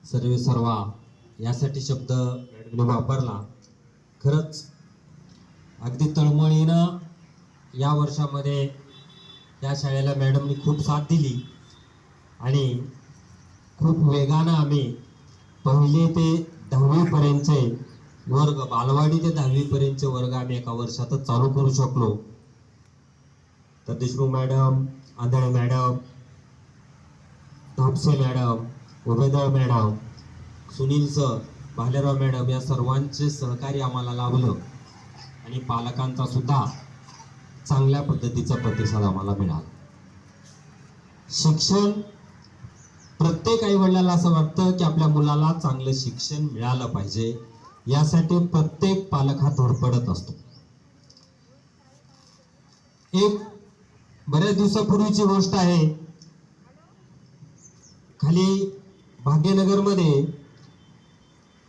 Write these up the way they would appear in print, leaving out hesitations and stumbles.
सर्वे सर्वा यासाठी शब्द मॅडमने वापरला. खरंच अगदी तळमळीनं या वर्षामध्ये या शाळेला मॅडमनी खूप साथ दिली आणि खूप वेगानं आम्ही 1ली ते 10वी पर्यंतचे वर्ग, बालवाडी ते 10वी पर्यंतचे वर्ग आम्ही एका वर्षातच चालू करू शकलो. तर Deshmukh madam, Andhale madam, Dhapse madam, Ubhedal madam, Sunil sir, Bhalerao madam या सर्वांचे सहकार्य आम्हाला लाभलं आणि पालकांचा सुद्धा चांगल्या पद्धतीचा प्रतिसाद आम्हाला मिळाला. शिक्षण, प्रत्येक आई वडिलांना असं वाटतं की आपल्या मुलाला चांगलं शिक्षण मिळालं पाहिजे, यासाठी प्रत्येक पालक हा धडपडत असतो. एक बऱ्याच दिवसापूर्वीची गोष्ट आहे. खाली भाग्यनगरमध्ये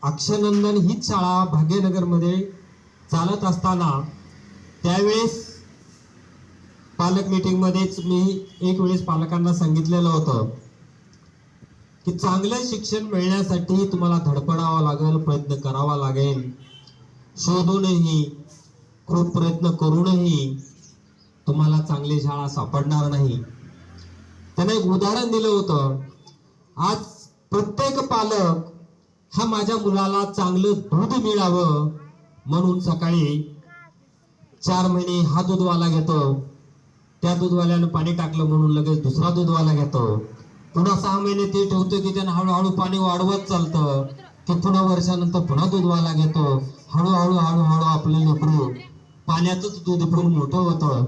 अक्षरनंदन हीच शाळा भाग्यनगरमध्ये चालत असताना त्यावेळेस पालक मीटिंग मध्येच मी एक वेळेस पालकांना सांगितलेलं होतं की चांगलं शिक्षण मिळण्यासाठी तुम्हाला धडपडावं लागेल, प्रयत्न करावा लागेल. शोधूनही, खूप प्रयत्न करूनही तुम्हाला चांगली शाळा सापडणार नाही. त्याने एक उदाहरण दिलं होतं. आज प्रत्येक पालक हा माझ्या मुलाला चांगलं दूध मिळावं म्हणून सकाळी 4 महिने हा दूधवाला घेतो, त्या दूधवाल्यानं पाणी टाकलं म्हणून लगेच दुसरा दूधवाला घेतो, पुन्हा 6 महिने ते ठेवतो की त्यानं हळूहळू पाणी वाढवत चालतं, की पुन्हा वर्षानंतर पुन्हा दूधवाला घेतो. हळूहळू हळूहळू आपलं लेकरू पाण्यातच दूध पिऊन मोठं होतं.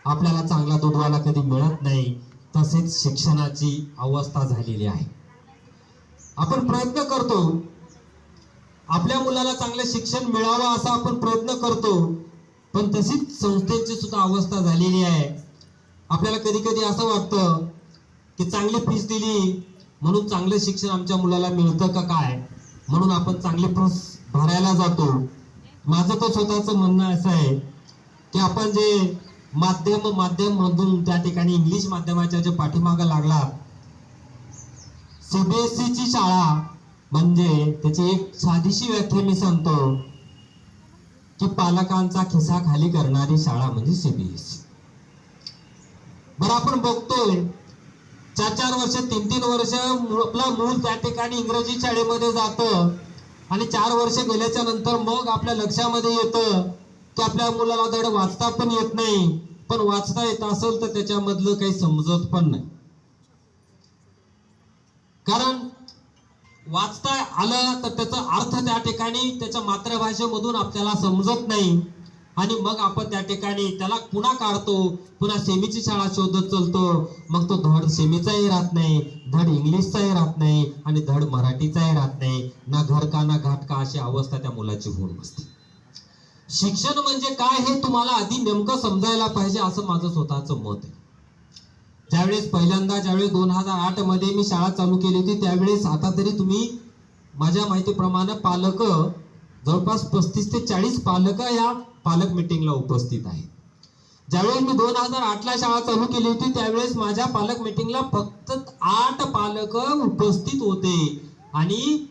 आपल्याला चांगला दूधवाला कधी मिळत नाही. तसेच शिक्षणाची अवस्था झालेली आहे. आपण प्रयत्न करतो, आपल्या मुलाला चांगलं शिक्षण मिळावं असा आपण प्रयत्न करतो, पण तशीच संस्थेची सुद्धा अवस्था झालेली आहे. आपल्याला कधी कधी असं वाटतं की चांगली फीस दिली म्हणून चांगलं शिक्षण आमच्या मुलाला मिळतं का काय, म्हणून आपण चांगली फीस भरायला जातो. माझं तर स्वतःचं म्हणणं असं आहे की आपण जे माध्यम मधून त्या ठिकाणी इंग्लिश माध्यमाच्या जे पाठीमागं लागला, सीबीएसई ची शाळा म्हणजे त्याची एक साधीशी व्याख्या मी सांगतो की पालकांचा खिसा खाली करणारी शाळा म्हणजे सीबीएसई. बरं, आपण बघतोय 4-4 वर्ष, 3-3 वर्ष आपलं मूल त्या ठिकाणी इंग्रजी शाळेमध्ये जातं आणि 4 वर्ष गेल्याच्या नंतर मग आपल्या लक्षामध्ये येतं की आपल्या मुलाला धड वाचता पण येत नाही, पण वाचता येत असेल तर त्याच्यामधलं काही समजत पण नाही. कारण वाचता आलं तर त्याचा अर्थ त्या ठिकाणी त्याच्या मातृभाषेमधून आपल्याला समजत नाही आणि मग आपण त्या ठिकाणी त्याला पुन्हा काढतो, पुन्हा सेमीची शाळा शोधत चलतो. मग तो धड सेमीचाही राहत नाही, धड इंग्लिशचाही राहत नाही आणि धड मराठीचाही राहत नाही. ना घर का ना घाट का अशी अवस्था त्या मुलाची होऊन बसते. शिक्षण म्हणजे काय हे तुम्हाला आधी नेमकं समजायला पाहिजे, असं माझं स्वतःचं मत आहे. ज्यावेळेस 2008 मध्ये मी शाळा चालू केली होती, त्यावेळेस आता तरी तुम्ही माझ्या माहितीप्रमाणे पालक जवळपास 35 ते 40 पालक या पालक मीटिंगला उपस्थित आहेत. ज्यावेळेस मी 2008 ला शाळा चालू केली होती त्यावेळेस माझ्या पालक मीटिंगला फक्त 8 पालक उपस्थित होते आणि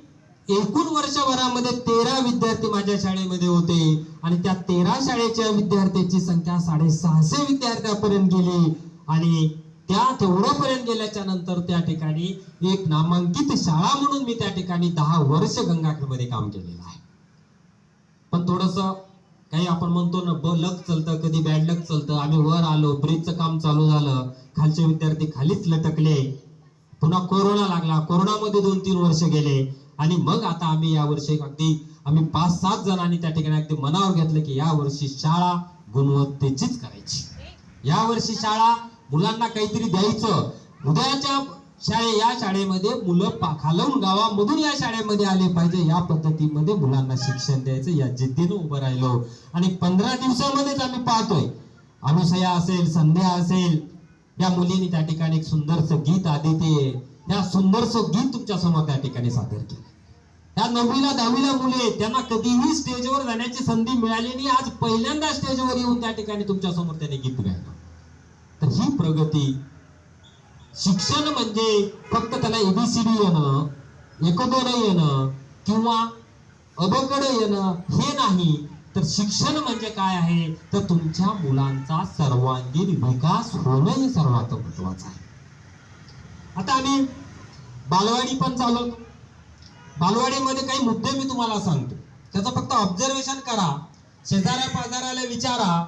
एकूण वर्षभरामध्ये 13 विद्यार्थी माझ्या शाळेमध्ये होते आणि त्या 13 शाळेच्या विद्यार्थ्यांची संख्या 650 विद्यार्थ्यापर्यंत गेली आणि त्या तेवढ्यापर्यंत गेल्याच्या नंतर त्या ठिकाणी एक नामांकित शाळा म्हणून मी त्या ठिकाणी 10 वर्ष गंगाखेडमध्ये काम केलेलं आहे. पण थोडस काही आपण म्हणतो ना, लक चलतं, कधी बॅड लक चलतं. आम्ही वर आलो, ब्रिजचं काम चालू झालं, खालचे विद्यार्थी खालीच लटकले, पुन्हा कोरोना लागला, कोरोनामध्ये 2-3 वर्ष गेले आणि मग आता आम्ही या वर्षी अगदी 5-7 जणांनी त्या ठिकाणी अगदी मनावर घेतलं की या वर्षी शाळा गुणवत्तेचीच करायची. या वर्षी शाळा मुलांना काहीतरी द्यायचं. उद्याच्या या शाळेमध्ये मुलं खालून गावामधून या शाळेमध्ये आले पाहिजे, या पद्धतीमध्ये मुलांना शिक्षण द्यायचं या जिद्दीनं उभं राहिलो आणि 15 दिवसामध्येच आम्ही पाहतोय अनुसया असेल, संध्या असेल, या मुलींनी त्या ठिकाणी एक सुंदरसं गीत आदिती, या सुंदरसं गीत तुमच्या समोर त्या ठिकाणी सादर केलं. त्या 9वी ला 10वी ला मुले, त्यांना कधीही स्टेजवर जाण्याची संधी मिळाली नाही, आज पहिल्यांदा स्टेजवर येऊन त्या ठिकाणी तुमच्या समोर त्याने गीत गायलं. तर ही प्रगती. शिक्षण म्हणजे फक्त त्याला एबीसीडी येणं, एकदोन येणं किंवा अबकड येणं हे नाही, तर शिक्षण म्हणजे काय आहे, तर तुमच्या मुलांचा सर्वांगीण विकास होणं हे सर्वात महत्वाचं आहे. आता आम्ही बालवाडी पण चालवतो. बालवाडीमध्ये काही मुद्दे मी तुम्हाला सांगतो, त्याचं फक्त ऑब्झर्वेशन करा. शेजाऱ्या पाजाऱ्याला विचारा,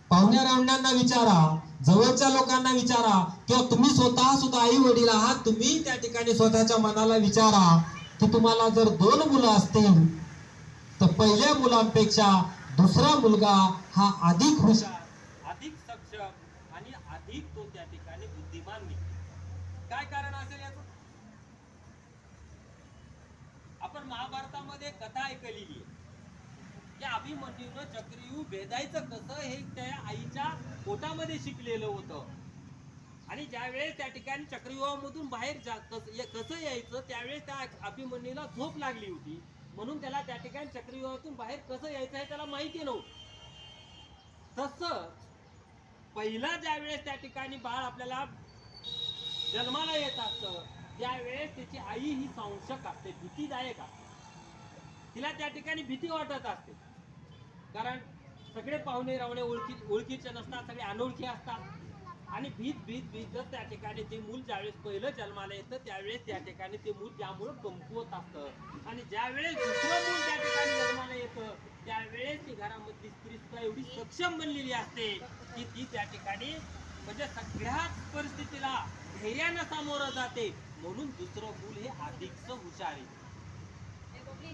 पाहुण्या रावण्यांना विचारा, जवळच्या लोकांना विचारा, किंवा तुम्ही स्वतः सुद्धा आई वडील आहात, तुम्ही त्या ठिकाणी स्वतःच्या मनाला विचारा की तुम्हाला जर 2 मुलं असतील तर पहिल्या मुलांपेक्षा दुसरा मुलगा हा अधिक हुशार, अधिक सक्षम आणि अधिक तो त्या ठिकाणी बुद्धिमान निघतो. काय कारण असेल याचं? आपण महाभारतामध्ये कथा ऐकलेली आहे की अभिमन्यूनं चक्रव्यूह भेदायचं कसं हे त्या आईच्या पोटामध्ये शिकलेलं होतं. आणि ज्यावेळेस त्या ठिकाणी चक्रव्यूहामधून बाहेर कसं यायचं, त्यावेळेस त्या अभिमन्यूला झोप लागली होती, म्हणून त्याला त्या ठिकाणी चक्रव्यूहातून बाहेर कसं यायचं हे त्याला माहिती नव्हतं. तसंच पहिला ज्यावेळेस त्या ठिकाणी बाळ आपल्याला जन्माला येत असतं, त्यावेळेस त्याची आई ही संशक असते, भीतीदायक असते. तिला त्या ठिकाणी भीती वाटत असते, कारण सगळे पाहुणे रावणे ओळखीचे नसतात, सगळे अनोळखी असतात. आणि भीत त्या ठिकाणी ते मूल ज्यावेळेस पहिलं जन्माला येतं त्यावेळेस त्या ठिकाणी ते मूल त्यामुळं कमकुवत असतं. आणि ज्यावेळेस दुसरं मूल त्या ठिकाणी जन्माला येतं त्यावेळेस ती घरामधली स्त्री सुद्धा एवढी सक्षम बनलेली असते की ती त्या ठिकाणी म्हणजे सगळ्याच परिस्थितीला धैर्यानं सामोरं जाते. म्हणून दुसरं मूल हे अधिकच हुशार आहे,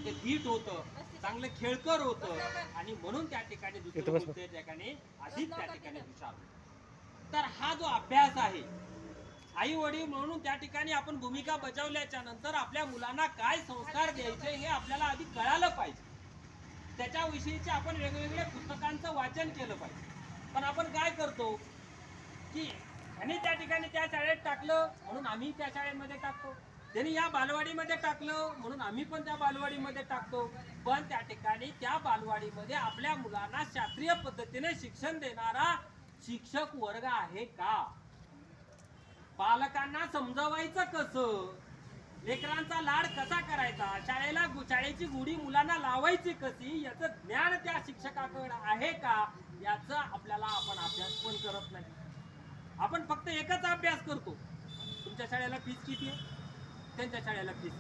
ते धीट होतं, चांगलं खेळकर होतं, आणि म्हणून त्या ठिकाणी दुसरं मूल त्या ठिकाणी अधिक त्या ठिकाणी हुशार होतं. तर हा जो अभ्यास आहे, आई वडील म्हणून त्या ठिकाणी आपण भूमिका बजावल्याच्या नंतर आपल्या मुलांना काय संस्कार द्यायचे हे आपल्याला आधी कळालं पाहिजे. त्याच्याविषयीचे आपण वेगवेगळ्या पुस्तकांचं वाचन केलं पाहिजे. पण आपण काय करतो की त्यांनी त्या ठिकाणी त्या शाळेत टाकलं म्हणून आम्ही त्या शाळेमध्ये टाकतो, त्यांनी या बालवाडीमध्ये टाकलं म्हणून आम्ही पण त्या बालवाडीमध्ये टाकतो. पण त्या ठिकाणी त्या बालवाडीमध्ये आपल्या मुलांना शास्त्रीय पद्धतीने शिक्षण देणारा शिक्षक वर्ग आहे का? पालकांना समजावायचं कसं, लेकरांचा लाड कसा करायचा, शाळेची गुढी मुलांना लावायची कशी, याचं ज्ञान त्या शिक्षकाकडे आहे का, याचा आपल्याला आपण अभ्यास पण करत नाही. आपण फक्त एकच अभ्यास करतो, तुमच्या शाळेला फीस किती आहे, त्यांच्या शाळेला फीस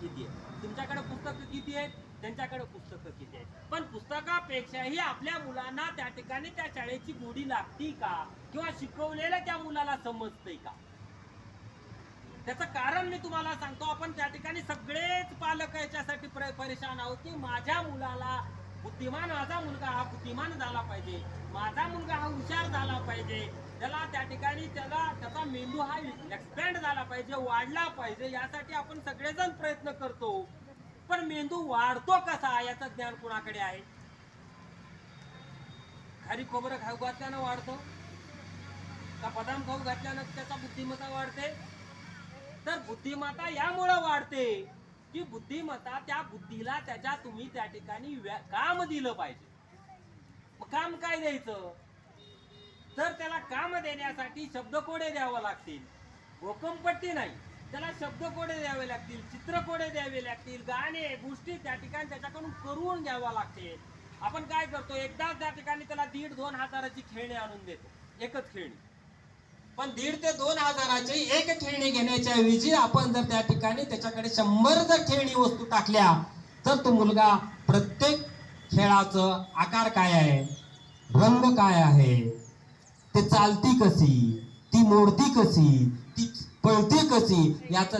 किती आहे, तुमच्याकडे पुस्तकं किती आहेत, त्यांच्याकडे पुस्तकं किती आहेत. पण पुस्तकापेक्षाही आपल्या मुलांना त्या ठिकाणी त्या शाळेची गोडी लागती का, किंवा शिकवलेलं त्या मुलाला समजतंय का? त्याचं कारण मी तुम्हाला सांगतो. आपण त्या ठिकाणी सगळेच पालक याच्यासाठी परेशान आहोत की माझ्या मुलाला बुद्धिमान, माझा मुलगा हा बुद्धिमान झाला पाहिजे, माझा मुलगा हा हुशार झाला पाहिजे, त्याला त्या ठिकाणी त्याचा मेंदू हा एक्सपॅन्ड झाला पाहिजे, वाढला पाहिजे, यासाठी आपण सगळेजण प्रयत्न करतो. पण मेंदू वाढतो कसा याचं ज्ञान कुणाकडे आहे? खारी खोबरं खाऊ घातल्यानं वाढतो का बदाम खाऊ घातल्यानं त्याचा बुद्धिमत्ता वाढते? तर बुद्धिमत्ता यामुळं वाढते की बुद्धिमत्ता त्या बुद्धीला तुम्ही त्या ठिकाणी काम दिलं पाहिजे. काम काय द्यायचं? तर त्याला काम देण्यासाठी शब्दकोडे द्यावं लागतील, भोकमपट्टी नाही, त्याला शब्दकोडे द्यावे लागतील, चित्रकोडे द्यावे लागतील, गाणे गोष्टी त्या ठिकाणी त्याच्याकडून करून घ्यावा लागते. आपण काय करतो, एकदाच त्या ठिकाणी त्याला 1,500-2 हजाराची खेळणी आणून देतो, एकच खेळणी. पण 1,500 ते 2 हजाराची एक खेळणी घेण्याच्या ऐवजी आपण जर त्या ठिकाणी त्याच्याकडे 100 जर खेळणी वस्तू टाकल्या तर तो मुलगा प्रत्येक खेळाचं आकार काय आहे, रंग काय आहे, ते चालती कशी, ती मोडती कशी, ती पळती कशी, याचं